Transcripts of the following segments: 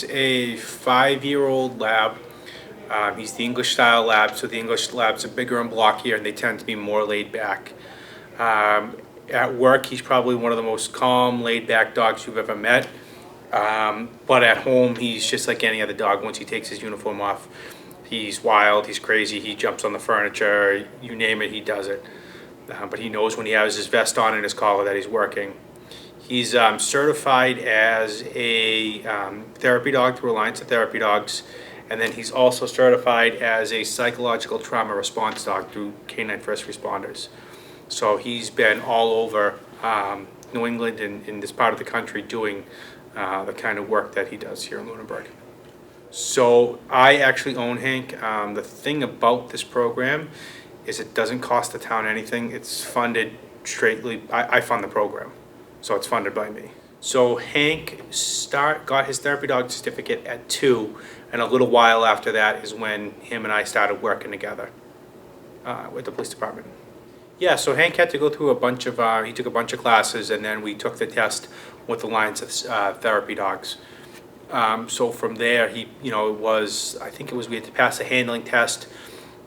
is a 5-year-old lab. He's the English style lab, so the English labs are bigger and blockier and they tend to be more laid back. At work, he's probably one of the most calm, laid back dogs you've ever met. But at home, he's just like any other dog. Once he takes his uniform off, he's wild, he's crazy, he jumps on the furniture, you name it, he does it. But he knows when he has his vest on and his collar that he's working. He's certified as a therapy dog through Alliance of Therapy Dogs, and then he's also certified as a psychological trauma response dog through Canine First Responders. So he's been all over New England and in this part of the country doing the kind of work that he does here in Lunenburg. So I actually own Hank. The thing about this program is it doesn't cost the town anything. It's funded straightly, I fund the program, so it's funded by me. So Hank got his therapy dog certificate at 2, and a little while after that is when him and I started working together with the police department. Yeah, so Hank had to go through he took a bunch of classes, and then we took the test with the Alliance of Therapy Dogs. So from there, we had to pass a handling test.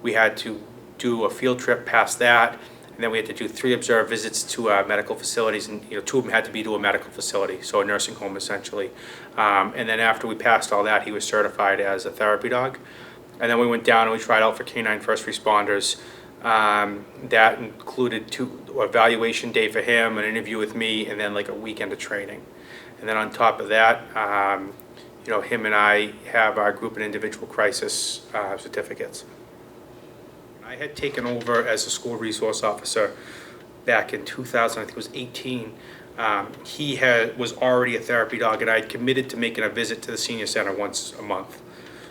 We had to do a field trip past that, and then we had to do 3 observed visits to medical facilities, and 2 of them had to be to a medical facility, so a nursing home essentially. And then after we passed all that, he was certified as a therapy dog. And then we went down and we tried out for Canine First Responders. That included 2 evaluation day for him, an interview with me, and then like a weekend of training. And then on top of that, him and I have our group and individual crisis certificates. I had taken over as a school resource officer back in 2000, I think it was 18. He was already a therapy dog, and I had committed to making a visit to the senior center once a month.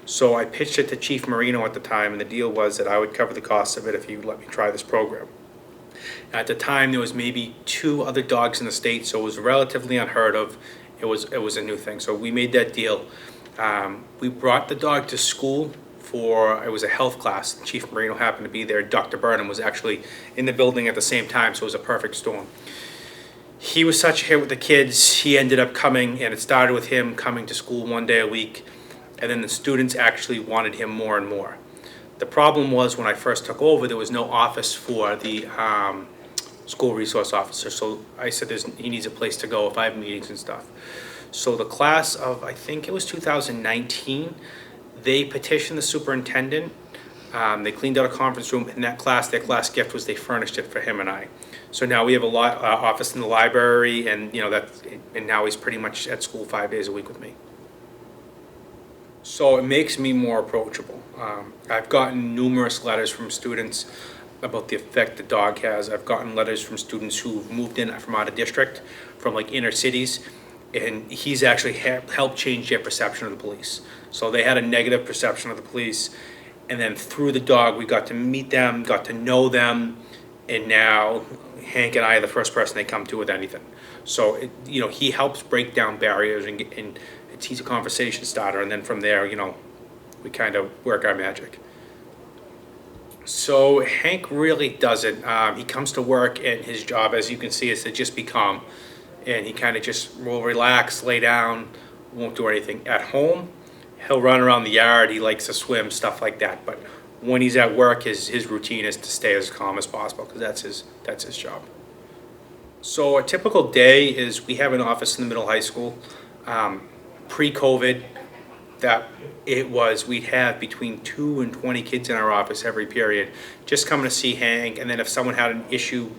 So I pitched it to Chief Marino at the time, and the deal was that I would cover the cost of it if he would let me try this program. At the time, there was maybe 2 other dogs in the state, so it was relatively unheard of. It was a new thing, so we made that deal. We brought the dog to school it was a health class. Chief Marino happened to be there. Dr. Burnham was actually in the building at the same time, so it was a perfect storm. He was such a hit with the kids, he ended up coming, and it started with him coming to school 1 day a week, and then the students actually wanted him more and more. The problem was when I first took over, there was no office for the school resource officer, so I said he needs a place to go if I have meetings and stuff. So the class of, I think it was 2019, they petitioned the superintendent. They cleaned out a conference room in that class. Their class gift was they furnished it for him and I. So now we have a office in the library, and and now he's pretty much at school 5 days a week with me. So it makes me more approachable. I've gotten numerous letters from students about the effect the dog has. I've gotten letters from students who've moved in from out of district, from like inner cities, and he's actually helped change their perception of the police. So they had a negative perception of the police, and then through the dog, we got to meet them, got to know them, and now Hank and I are the first person they come to with anything. So he helps break down barriers, and he's a conversation starter, and then from there, we kind of work our magic. So Hank really doesn't. He comes to work, and his job, as you can see, is to just be calm, and he kind of just will relax, lay down, won't do anything. At home, he'll run around the yard, he likes to swim, stuff like that. But when he's at work, his routine is to stay as calm as possible, because that's his job. So a typical day is we have an office in the middle high school. Pre-COVID, we'd have between 2 and 20 kids in our office every period, just coming to see Hank. And then if someone had an issue,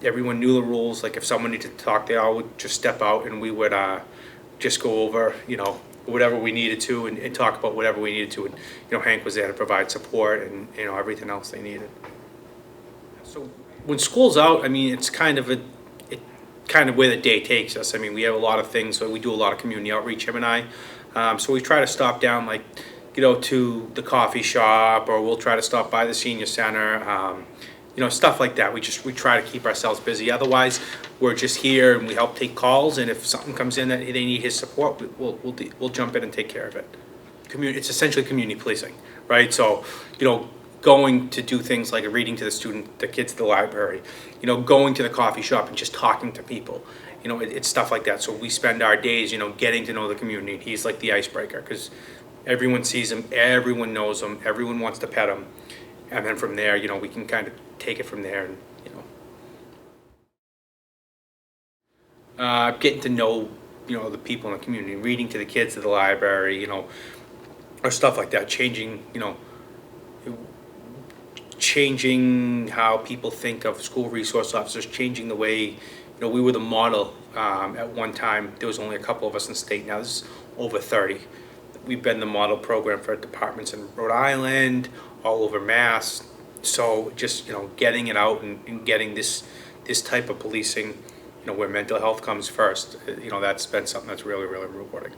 everyone knew the rules. Like if someone needed to talk, they all would just step out, and we would just go over, whatever we needed to, and talk about whatever we needed to. And Hank was there to provide support and everything else they needed. So when school's out, it's kind of where the day takes us. We have a lot of things, so we do a lot of community outreach, him and I. So we try to stop down, to the coffee shop, or we'll try to stop by the senior center, stuff like that. We try to keep ourselves busy. Otherwise, we're just here and we help take calls, and if something comes in that they need his support, we'll jump in and take care of it. It's essentially community policing, right? So, going to do things like reading to the kids at the library, going to the coffee shop and just talking to people, it's stuff like that. So we spend our days, getting to know the community. He's like the icebreaker because everyone sees him, everyone knows him, everyone wants to pet him. And then from there, we can kind of take it from there and, getting to know, the people in the community, reading to the kids at the library, or stuff like that, changing how people think of school resource officers, changing the way, we were the model at one time. There was only a couple of us in the state. Now there's over 30. We've been the model program for departments in Rhode Island, all over Mass. So just, getting it out and getting this type of policing, where mental health comes first, that's been something that's really, really rewarding.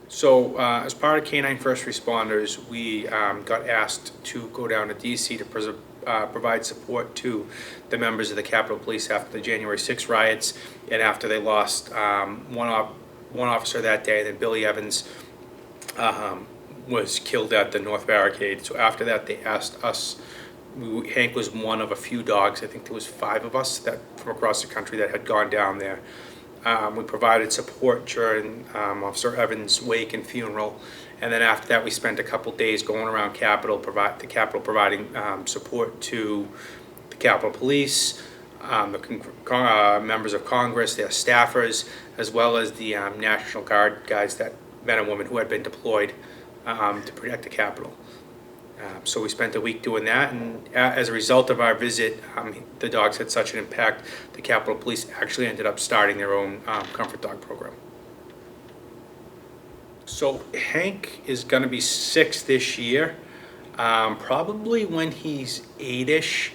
So as part of Canine First Responders, we got asked to go down to DC to provide support to the members of the Capitol Police after the January 6 riots and after they lost one officer that day. Then Billy Evans was killed at the North Barricade. So after that, they asked us. Hank was one of a few dogs. I think there was 5 of us that from across the country that had gone down there. We provided support during Officer Evans' wake and funeral, and then after that, we spent a couple days going around providing support to the Capitol Police, the members of Congress, their staffers, as well as the National Guard guys, that men and women who had been deployed to protect the Capitol. So we spent a week doing that, and as a result of our visit, the dogs had such an impact, the Capitol Police actually ended up starting their own comfort dog program. So Hank is going to be 6 this year. Probably when he's 8-ish,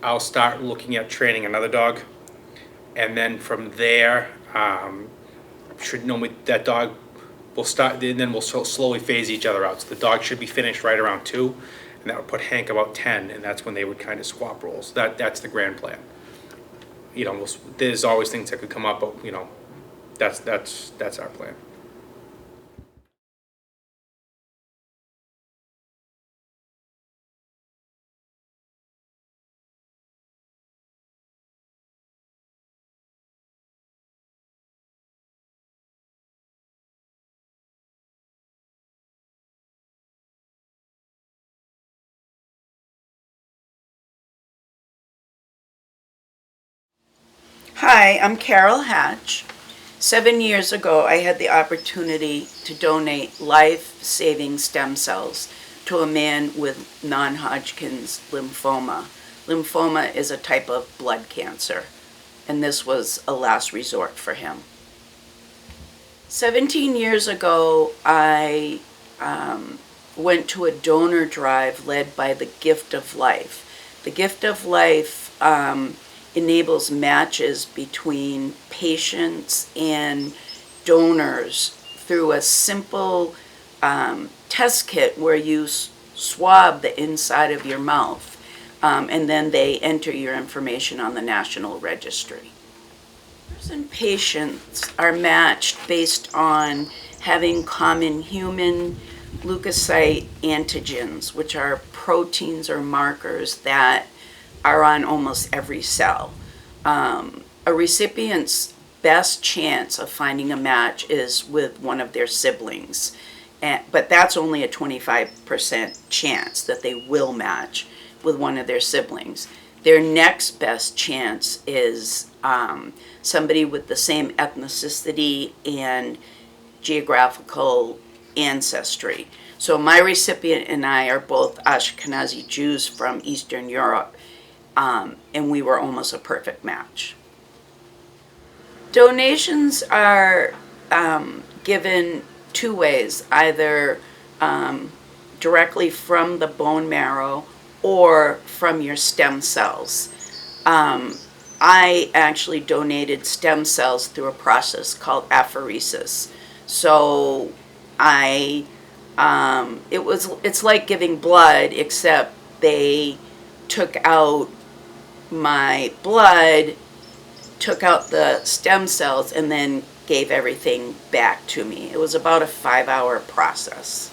I'll start looking at training another dog, and then from there, that dog will start, and then we'll slowly phase each other out. So the dog should be finished right around 2, and that would put Hank about 10, and that's when they would kind of swap roles. That's the grand plan. There's always things that could come up, but that's our plan. Hi, I'm Carol Hatch. 7 years ago, I had the opportunity to donate life-saving stem cells to a man with non-Hodgkin's lymphoma. Lymphoma is a type of blood cancer, and this was a last resort for him. 17 years ago, I went to a donor drive led by the Gift of Life. The Gift of Life enables matches between patients and donors through a simple test kit where you swab the inside of your mouth, and then they enter your information on the National Registry. And patients are matched based on having common human leukocyte antigens, which are proteins or markers that are on almost every cell. A recipient's best chance of finding a match is with one of their siblings, but that's only a 25% chance that they will match with one of their siblings. Their next best chance is somebody with the same ethnicity and geographical ancestry. So my recipient and I are both Ashkenazi Jews from Eastern Europe, and we were almost a perfect match. Donations are given 2 ways, either directly from the bone marrow or from your stem cells. I actually donated stem cells through a process called apheresis. So it's like giving blood, except they took out my blood, took out the stem cells, and then gave everything back to me. It was about a 5-hour process.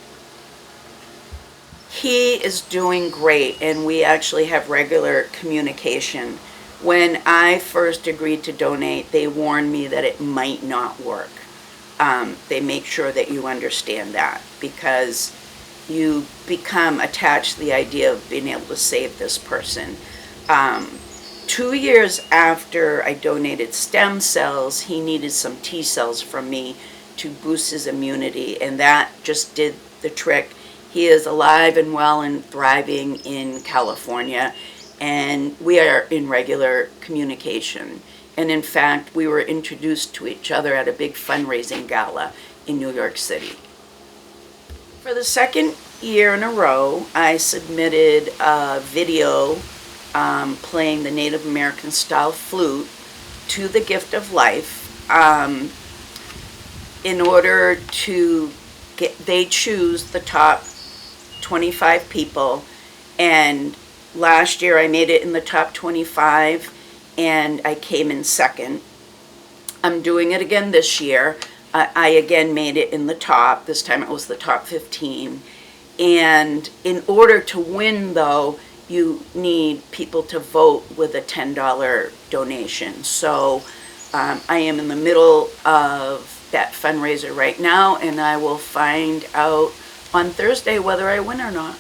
He is doing great, and we actually have regular communication. When I first agreed to donate, they warned me that it might not work. They make sure that you understand that, because you become attached to the idea of being able to save this person. 2 years after I donated stem cells, he needed some T cells from me to boost his immunity, and that just did the trick. He is alive and well and thriving in California, and we are in regular communication. And in fact, we were introduced to each other at a big fundraising gala in New York City. For the second year in a row, I submitted a video playing the Native American style flute to the Gift of Life in order to they choose the top 25 people, and last year I made it in the top 25 and I came in second. I'm doing it again this year. I again made it in the top. This time it was the top 15. And in order to win, though, you need people to vote with a $10 donation. So I am in the middle of that fundraiser right now, and I will find out on Thursday whether I win or not.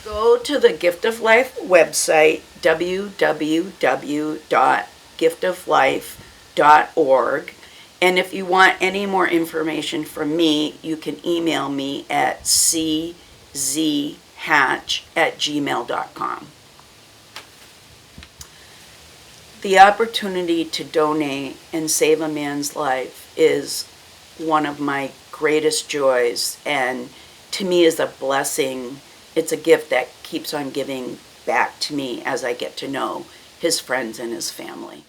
Go to the Gift of Life website, www.giftoflife.org. And if you want any more information from me, you can email me at czhatch@gmail.com. The opportunity to donate and save a man's life is one of my greatest joys, and to me is a blessing. It's a gift that keeps on giving back to me as I get to know his friends and his family.